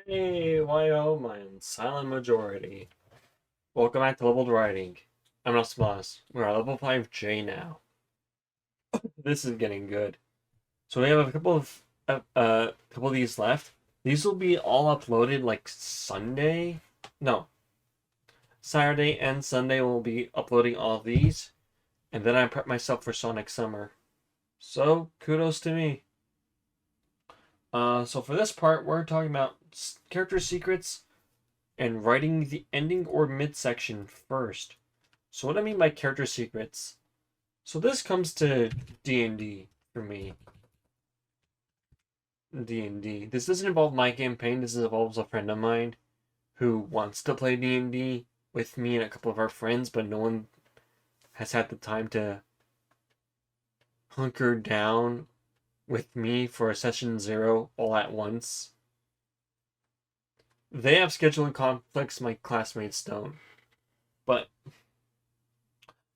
Hey, YO, my silent majority. Welcome back to Leveled Writing. I'm not Smoss. We're at level 5J now. This is getting good. So we have a couple of these left. These will be all uploaded like Sunday. No, Saturday and Sunday we'll be uploading all of these. And then I prep myself for Sonic Summer. So kudos to me. So for this part, we're talking about character secrets and writing the ending or midsection first. So what I mean by character secrets. So this comes to D&D for me. D&D. This doesn't involve my campaign. This involves a friend of mine who wants to play D&D with me and a couple of our friends, but no one has had the time to hunker down with me for a session 0 all at once. They have scheduling conflicts my classmates don't. But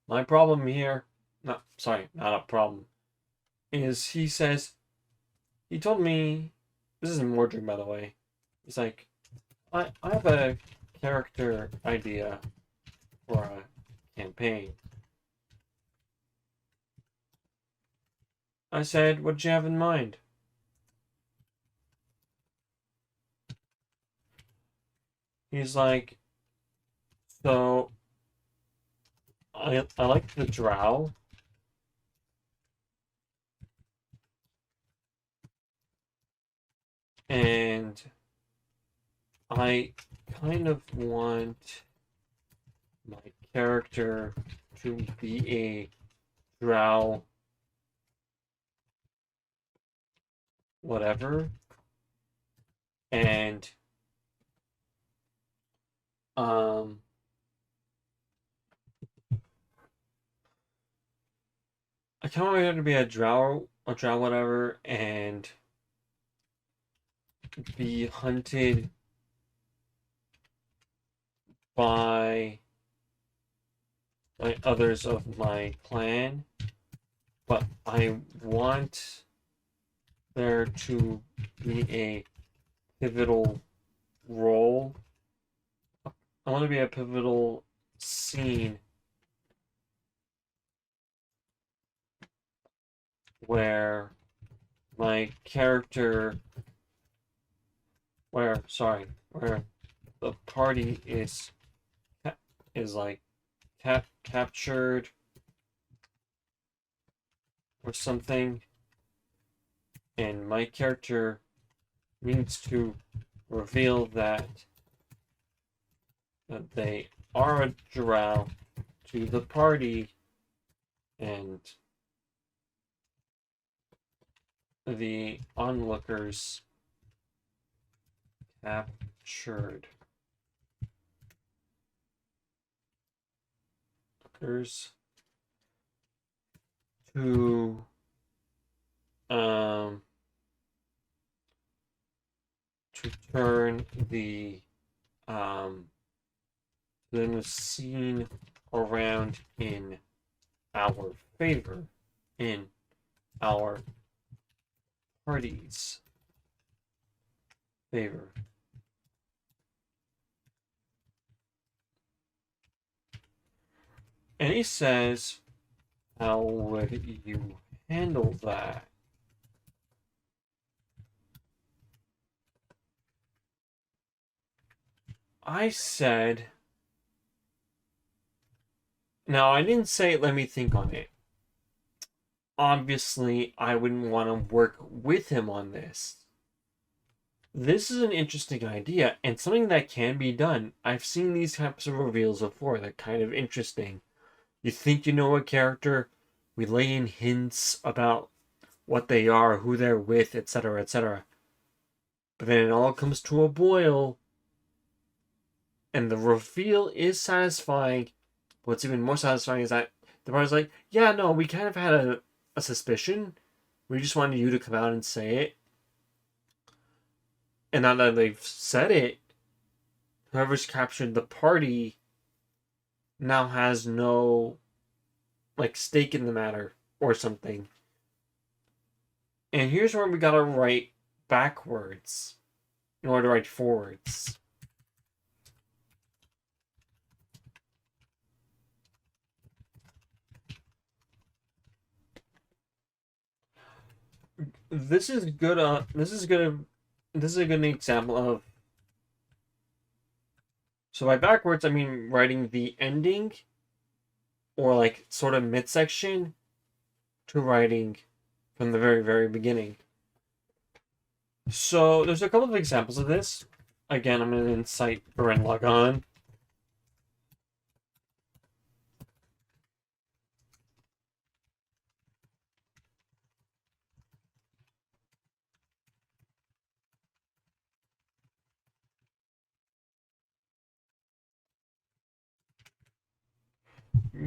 my problem here, not a problem, is he told me, this is Mordred by the way, he's like, I have a character idea for a campaign. I said, what'd you have in mind? He's like, so I like the drow. And I kind of want my character to be a drow whatever. And I kind of want her to be a drow whatever, and be hunted by others of my clan, but I want there to be a pivotal role. I want to be a pivotal scene where my character, where the party is like captured or something, and my character needs to reveal that they are a drow to the party, and the onlookers captured. To turn the then the scene around in our favor, in our party's favor. And he says, how would you handle that? I said, now I didn't say let me think on it. Obviously, I wouldn't want to work with him on this. This is an interesting idea and something that can be done. I've seen these types of reveals before. They're kind of interesting. You think you know a character, we lay in hints about what they are, who they're with, etc., etc. But then it all comes to a boil, and the reveal is satisfying. What's even more satisfying is that the party's like, yeah, no, we kind of had a suspicion. We just wanted you to come out and say it. And now that they've said it, whoever's captured the party now has no stake in the matter or something. And here's where we gotta write backwards. in order to write forwards. This is good. This is good. This is a good example of. So by backwards, I mean writing the ending, or like sort of midsection, to writing from the very, very beginning. So there's a couple of examples of this. Again, I'm going to incite Bren log on.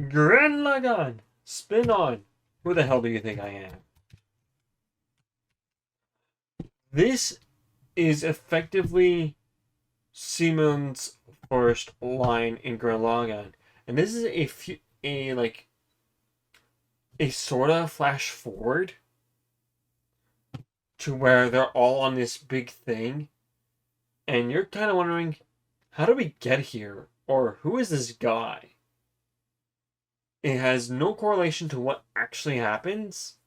Gren Lagan, spin on. Who the hell do you think I am? This is effectively Simon's first line in Gren Lagan, and this is a sort of flash forward to where they're all on this big thing, and you're kind of wondering, how did we get here, or who is this guy? It has no correlation to what actually happens.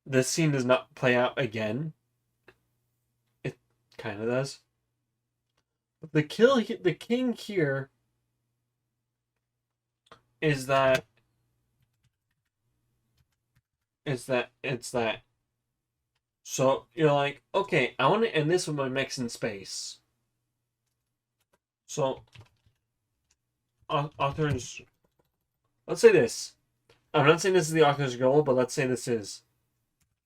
This scene does not play out again. It kind of does. The king here is that it's that. So you're like, okay, I want to end this with my mechs in space. So authors, let's say this. I'm not saying this is the author's goal, but let's say this is.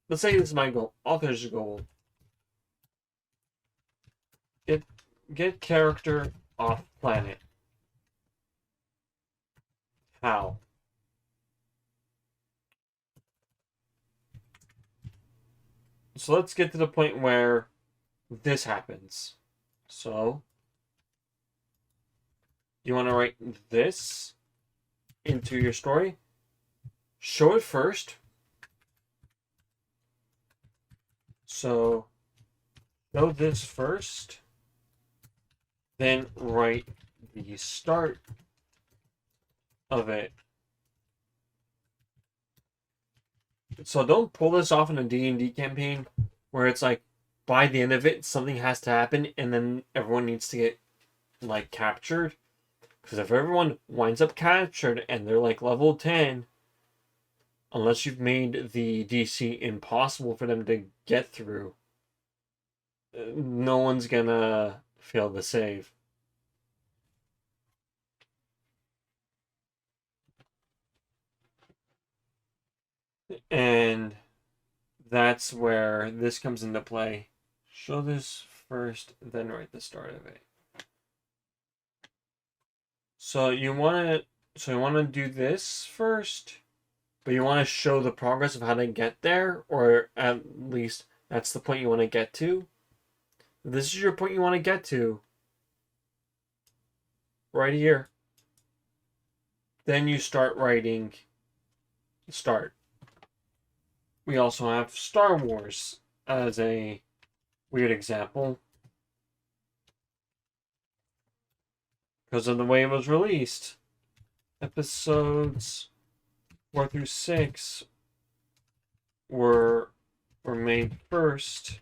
Let's say this is my goal. Author's goal. Get character off planet. How? So let's get to the point where this happens. So you want to write this into your story. Show it first. So show this first. Then write the start of it. So don't pull this off in a D&D campaign where it's like by the end of it something has to happen and then everyone needs to get like captured. Because if everyone winds up captured and they're like level 10, unless you've made the DC impossible for them to get through, no one's gonna fail the save. And that's where this comes into play. Show this first, then write the start of it. So you want to do this first, but you want to show the progress of how to get there, or at least that's the point you want to get to. This is your point you want to get to. Right here. Then you start writing start. We also have Star Wars as a weird example. Because of the way it was released. Episodes 4 through 6 were made first.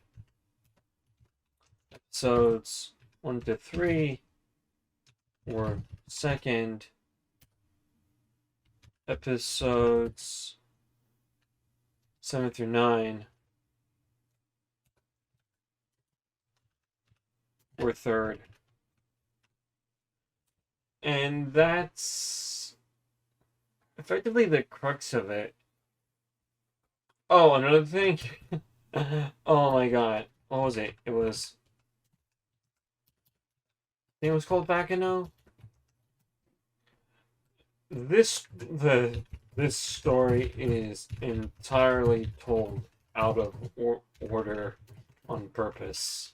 Episodes 1 to 3 were second. Episodes 7 through 9 were third. And that's effectively the crux of it. Oh, another thing. Oh my god. What was it? I think it was called Bacano. This story is entirely told out of order on purpose.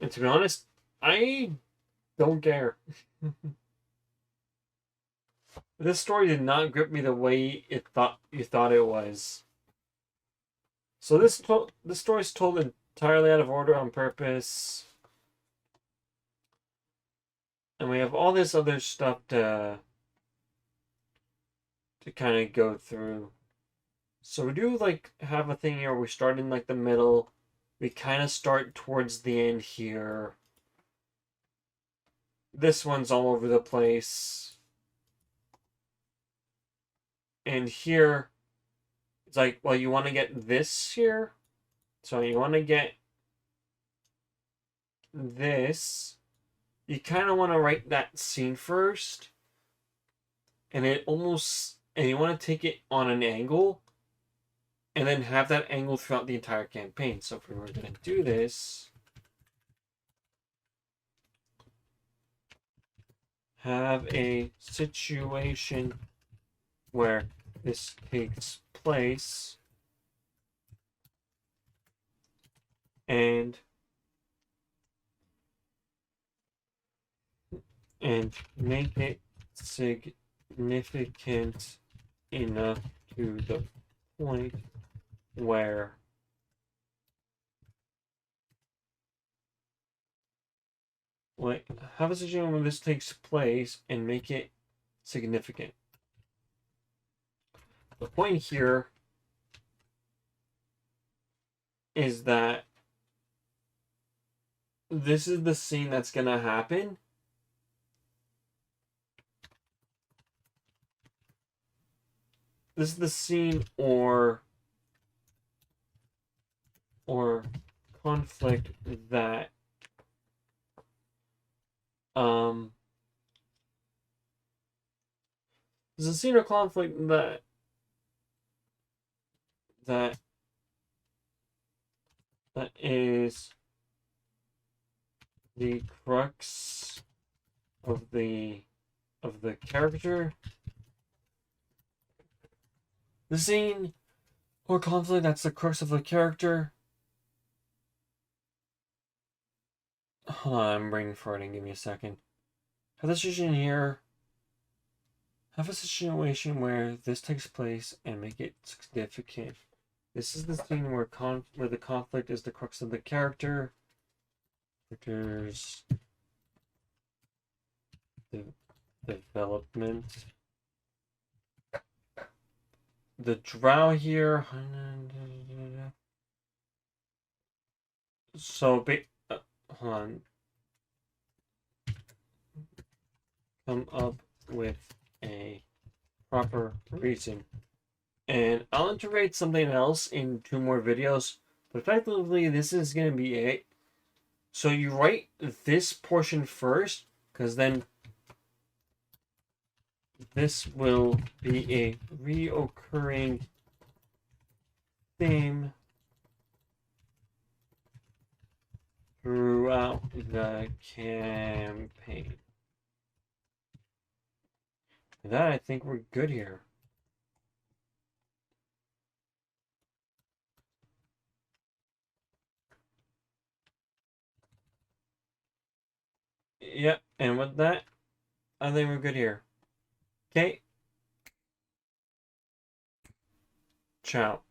And to be honest, I don't care. This story did not grip me the way you thought it was. So this story's told entirely out of order on purpose. And we have all this other stuff to kind of go through. So we do like have a thing here where we start in like the middle. We kind of start towards the end here. This one's all over the place. And here, it's like, well, you want to get this here. So you want to get this. You kind of want to write that scene first. And you want to take it on an angle. And then have that angle throughout the entire campaign. So if we were going to do this, have a situation where this takes place and make it significant enough to the point where have a situation where this takes place and make it significant. The point here is that this is the scene that's gonna happen. This is the scene or conflict that there's a scene or conflict that is the crux of the character. The scene or conflict that's the crux of the character. Hold on, I'm brain farting. Give me a second. Have this situation here. Have a situation where this takes place and make it significant. This is the scene where the conflict is the crux of the character. There's the development. The drow here. So, hold on. Come up with a proper reason. And I'll integrate something else in 2 more videos. But effectively, this is going to be it. So you write this portion first, because then this will be a reoccurring theme throughout the campaign. With that, I think we're good here. Yep, and with that, I think we're good here. Okay. Ciao.